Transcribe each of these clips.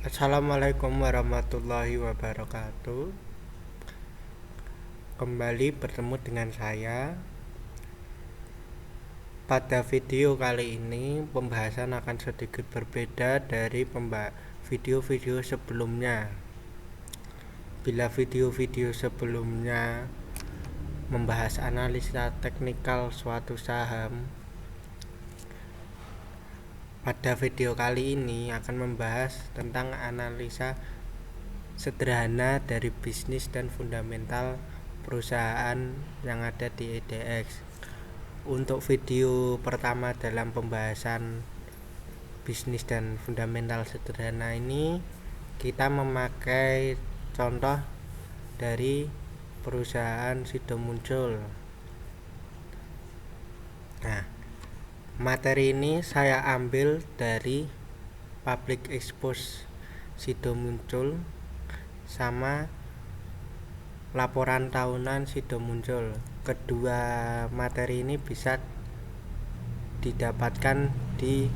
Assalamualaikum warahmatullahi wabarakatuh. Kembali bertemu dengan saya. Pada video kali ini pembahasan akan sedikit berbeda dari video-video sebelumnya. Bila video-video sebelumnya membahas analisa teknikal suatu saham, pada video kali ini akan membahas tentang analisa sederhana dari bisnis dan fundamental perusahaan yang ada di IDX. Untuk video pertama dalam pembahasan bisnis dan fundamental sederhana ini, kita memakai contoh dari perusahaan Sido Muncul. Nah, materi ini saya ambil dari public expose Sido Muncul sama laporan tahunan Sido Muncul. Kedua materi ini bisa didapatkan di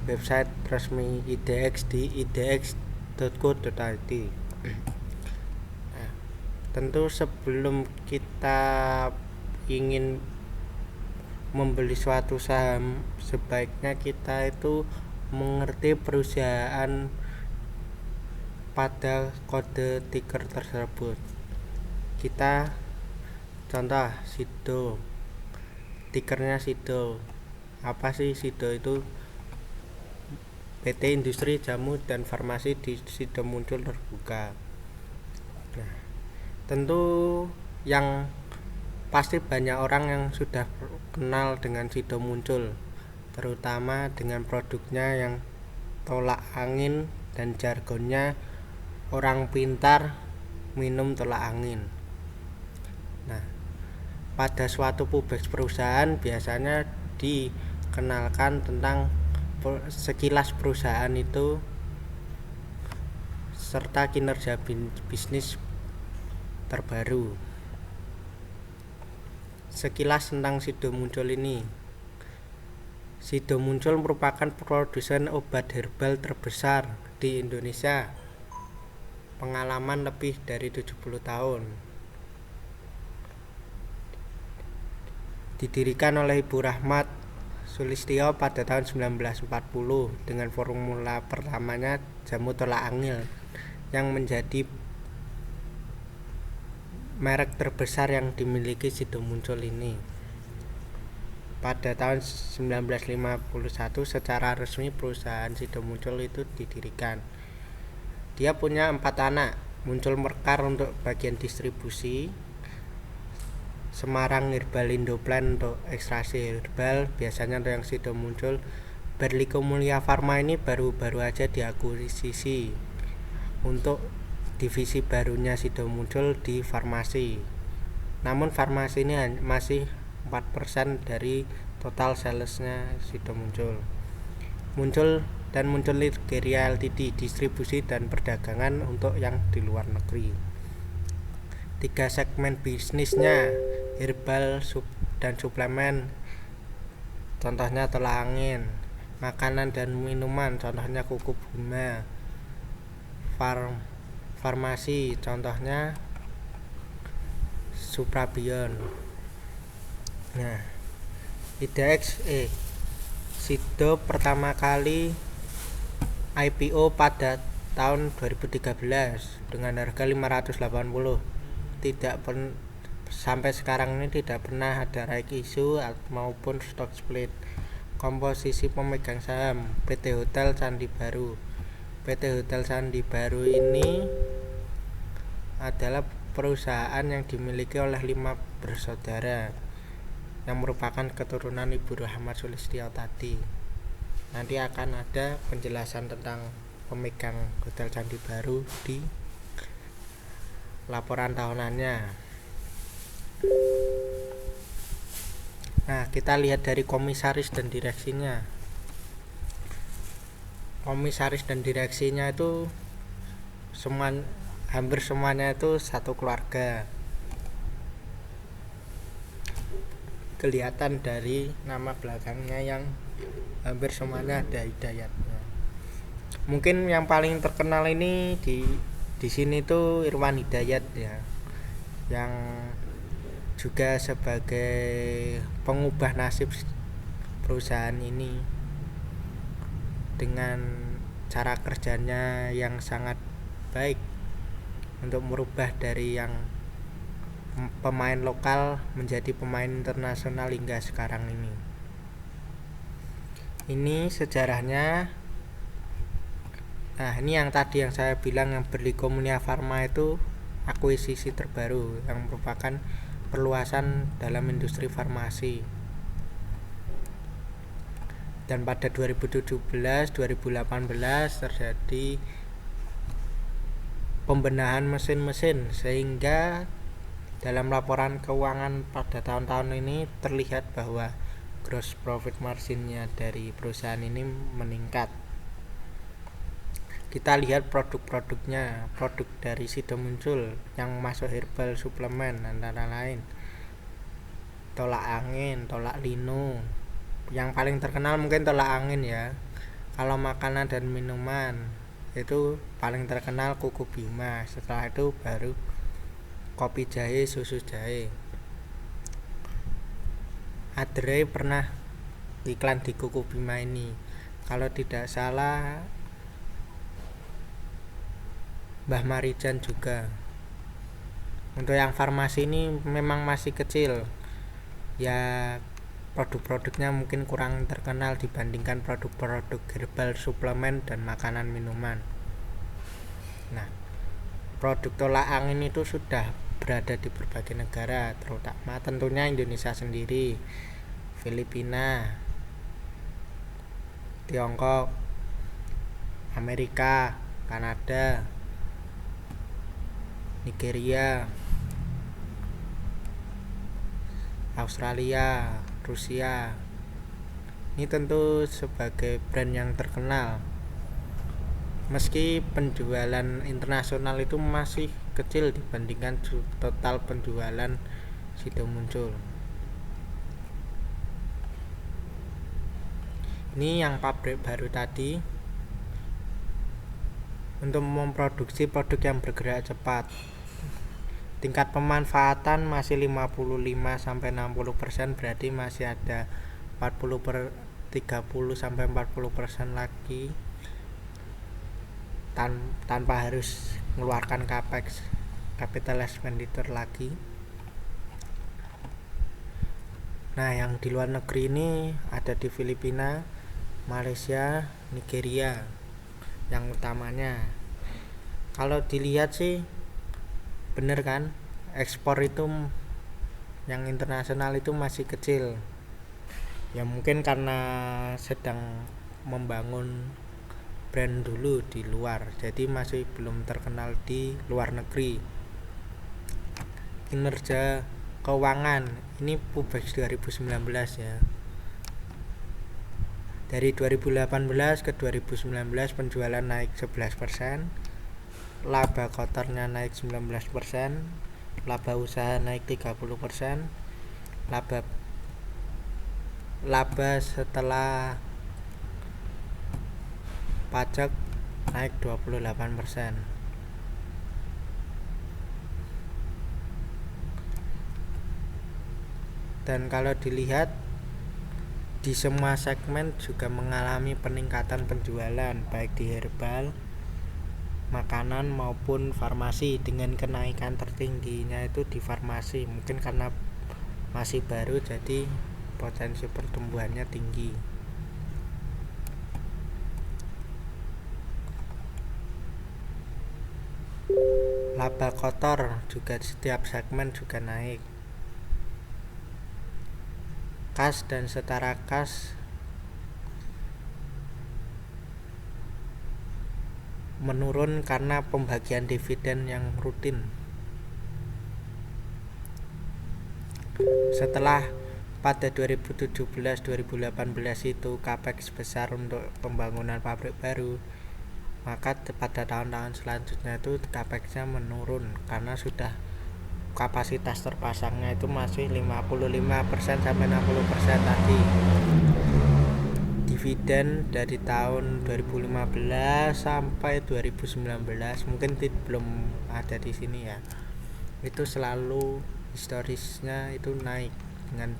website resmi IDX di idx.co.id. Nah, tentu sebelum kita ingin membeli suatu saham, sebaiknya kita itu mengerti perusahaan pada kode ticker tersebut. Kita contoh Sido, tikernya Sido. Apa sih Sido itu? PT Industri Jamu dan Farmasi di Sido Muncul terbuka. Nah, tentu yang pasti banyak orang yang sudah kenal dengan Sido Muncul, terutama dengan produknya yang tolak angin dan jargonnya orang pintar minum tolak angin. Nah, pada suatu perusahaan biasanya dikenalkan tentang sekilas perusahaan itu serta kinerja bisnis terbaru. Sekilas tentang Sido Muncul ini. Sido Muncul merupakan produsen obat herbal terbesar di Indonesia. Pengalaman lebih dari 70 tahun. Didirikan oleh Ibu Rahmat Sulistyo pada tahun 1940 dengan formula pertamanya jamu tolak angin yang menjadi merek terbesar yang dimiliki Sido Muncul ini. Pada tahun 1951 secara resmi perusahaan Sido Muncul itu didirikan. Dia punya 4 anak. Muncul Mekar untuk bagian distribusi, Semarang Herbalindo Plan untuk ekstraksi herbal, biasanya untuk yang Sido Muncul. Berlico Mulia Farma ini baru aja diakuisisi untuk divisi barunya Sido Muncul di farmasi. Namun farmasi ini masih 4% dari total salesnya Sido Muncul. Muncul Nigeria Ltd, distribusi dan perdagangan untuk yang di luar negeri. 3 segmen bisnisnya, herbal dan suplemen, contohnya tolak angin. Makanan dan minuman, contohnya kuku bunga. Farmasi, contohnya Suprabion. Nah, IDX Sido pertama kali IPO pada tahun 2013 dengan harga 580. Sampai sekarang ini tidak pernah ada right issue maupun stock split. Komposisi pemegang saham PT Hotel Candi Baru. PT Hotel Candi Baru ini adalah perusahaan yang dimiliki oleh 5 bersaudara yang merupakan keturunan Ibu Rahmat Sulistyo tadi. Nanti akan ada penjelasan tentang pemegang Hotel Candi Baru di laporan tahunannya. Nah, kita lihat dari komisaris dan direksinya. Komisaris dan direksinya itu hampir semuanya itu satu keluarga. Kelihatan dari nama belakangnya yang hampir semuanya ada hidayatnya. Mungkin yang paling terkenal ini di sini tuh Irwan Hidayat ya, yang juga sebagai pengubah nasib perusahaan ini dengan cara kerjanya yang sangat baik untuk merubah dari yang pemain lokal menjadi pemain internasional hingga sekarang ini. Ini sejarahnya. Nah, ini yang tadi yang saya bilang yang Berlico Mulia Pharma itu akuisisi terbaru yang merupakan perluasan dalam industri farmasi. Dan pada 2017-2018 terjadi pembenahan mesin-mesin sehingga dalam laporan keuangan pada tahun-tahun ini terlihat bahwa gross profit marginnya dari perusahaan ini meningkat. Kita lihat produk-produknya, produk dari Sido Muncul yang masuk herbal suplemen antara lain tolak angin, tolak lino. Yang paling terkenal mungkin tolak angin ya. Kalau makanan dan minuman itu paling terkenal Kuku Bima, setelah itu baru kopi jahe, susu jahe. Adrei pernah iklan di Kuku Bima ini, kalau tidak salah Mbah Marijan juga. Untuk yang farmasi ini memang masih kecil ya, produk-produknya mungkin kurang terkenal dibandingkan produk-produk herbal suplemen dan makanan minuman. Nah, produk tolak angin itu sudah berada di berbagai negara, terutama tentunya Indonesia sendiri, Filipina, Tiongkok, Amerika, Kanada, Nigeria, Australia, Rusia. Ini tentu sebagai brand yang terkenal. Meski penjualan internasional itu masih kecil dibandingkan total penjualan Sido Muncul. Ini yang pabrik baru tadi untuk memproduksi produk yang bergerak cepat. Tingkat pemanfaatan masih 55-60%, berarti masih ada 30-40% lagi tanpa harus mengeluarkan capex, capital expenditure lagi. Nah, yang di luar negeri ini ada di Filipina, Malaysia, Nigeria yang utamanya. Kalau dilihat sih bener kan, ekspor itu yang internasional itu masih kecil ya, mungkin karena sedang membangun brand dulu di luar, jadi masih belum terkenal di luar negeri. Kinerja keuangan ini Pubex 2019 ya, dari 2018 ke 2019 penjualan naik 11%, laba kotornya naik 19%, laba usaha naik 30%, laba setelah pajak naik 28%. Dan kalau dilihat di semua segmen juga mengalami peningkatan penjualan, baik di herbal, makanan maupun farmasi, dengan kenaikan tertingginya itu di farmasi. Mungkin karena masih baru jadi potensi pertumbuhannya tinggi. Laba kotor juga setiap segmen juga naik. Kas dan setara kas menurun karena pembagian dividen yang rutin. Setelah pada 2017-2018 itu capex besar untuk pembangunan pabrik baru, maka pada tahun-tahun selanjutnya itu capex-nya menurun karena sudah kapasitas terpasangnya itu masih 55% sampai 60% tadi. dividen dari tahun 2015 sampai 2019, mungkin belum ada di sini ya, itu selalu historisnya itu naik dengan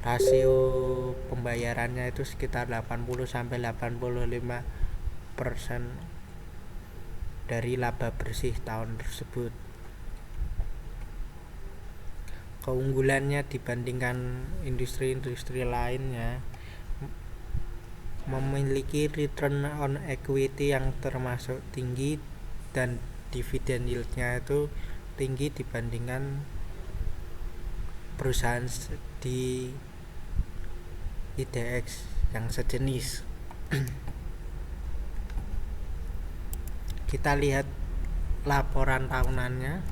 rasio pembayarannya itu sekitar 80 sampai 85% dari laba bersih tahun tersebut. Keunggulannya dibandingkan industri-industri lainnya, memiliki return on equity yang termasuk tinggi dan dividen yieldnya itu tinggi dibandingkan perusahaan di IDX yang sejenis. Kita lihat laporan tahunannya.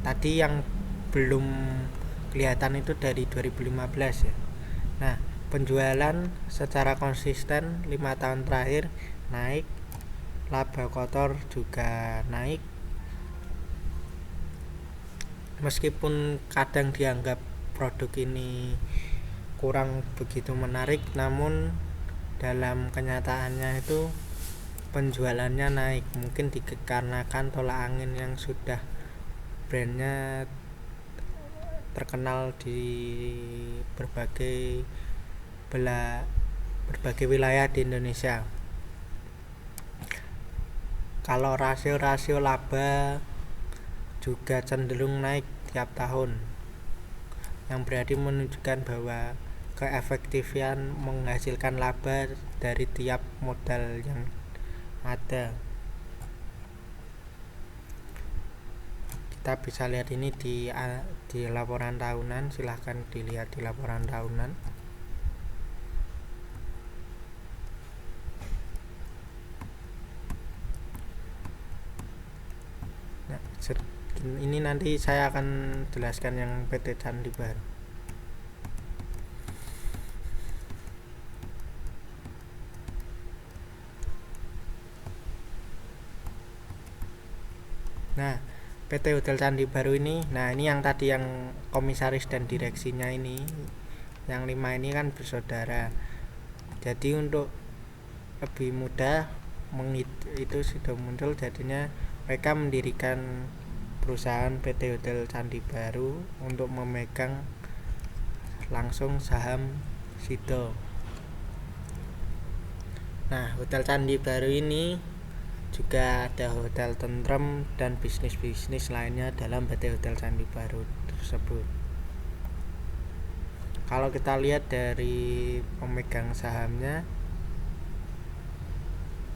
Tadi yang belum kelihatan itu dari 2015 ya. Nah, penjualan secara konsisten 5 tahun terakhir naik, laba kotor juga naik. Meskipun kadang dianggap produk ini kurang begitu menarik, namun dalam kenyataannya itu penjualannya naik. Mungkin dikarenakan tolak angin yang sudah brandnya terkenal di berbagai wilayah di Indonesia. Kalau rasio laba juga cenderung naik tiap tahun, yang berarti menunjukkan bahwa keefektifan menghasilkan laba dari tiap modal yang ada. Kita bisa lihat ini di laporan tahunan. Silahkan dilihat di laporan tahunan. Nah, ini nanti saya akan jelaskan yang PT Candi Baru. Nah, PT Hotel Candi Baru ini, nah ini yang tadi yang komisaris dan direksinya ini, yang 5 ini kan bersaudara. Jadi untuk lebih mudah itu sudah muncul, jadinya mereka mendirikan perusahaan PT Hotel Candi Baru untuk memegang langsung saham Sido. Nah, Hotel Candi Baru ini juga ada hotel tentrem dan bisnis-bisnis lainnya dalam PT Hotel Candi Baru tersebut. Kalau kita lihat dari pemegang sahamnya,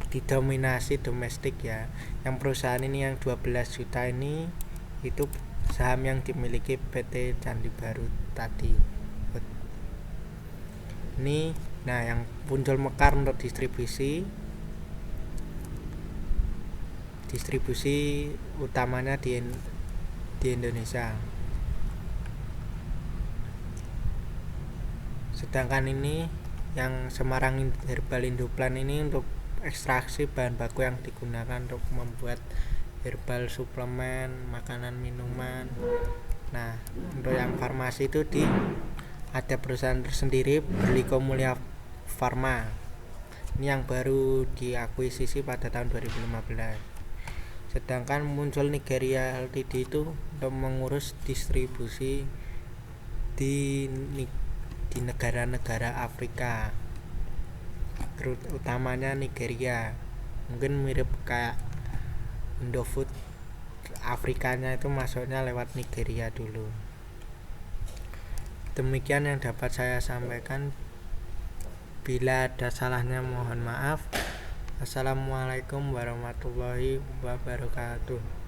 didominasi domestik ya. Yang perusahaan ini yang 12 juta ini itu saham yang dimiliki PT Candi Baru tadi. Ini nah yang muncul mekar untuk distribusi utamanya di Indonesia. Sedangkan ini yang Semarang Herbal Indoplan ini untuk ekstraksi bahan baku yang digunakan untuk membuat herbal suplemen, makanan, minuman. Nah, untuk yang farmasi itu ada perusahaan tersendiri, Berlico Mulia Pharma. Ini yang baru diakuisisi pada tahun 2015. Sedangkan muncul Nigeria Ltd itu untuk mengurus distribusi di negara-negara Afrika, utamanya Nigeria. Mungkin mirip kayak Indofood, Afrikanya itu masuknya lewat Nigeria dulu. Demikian yang dapat saya sampaikan. Bila ada salahnya mohon maaf. Assalamualaikum warahmatullahi wabarakatuh.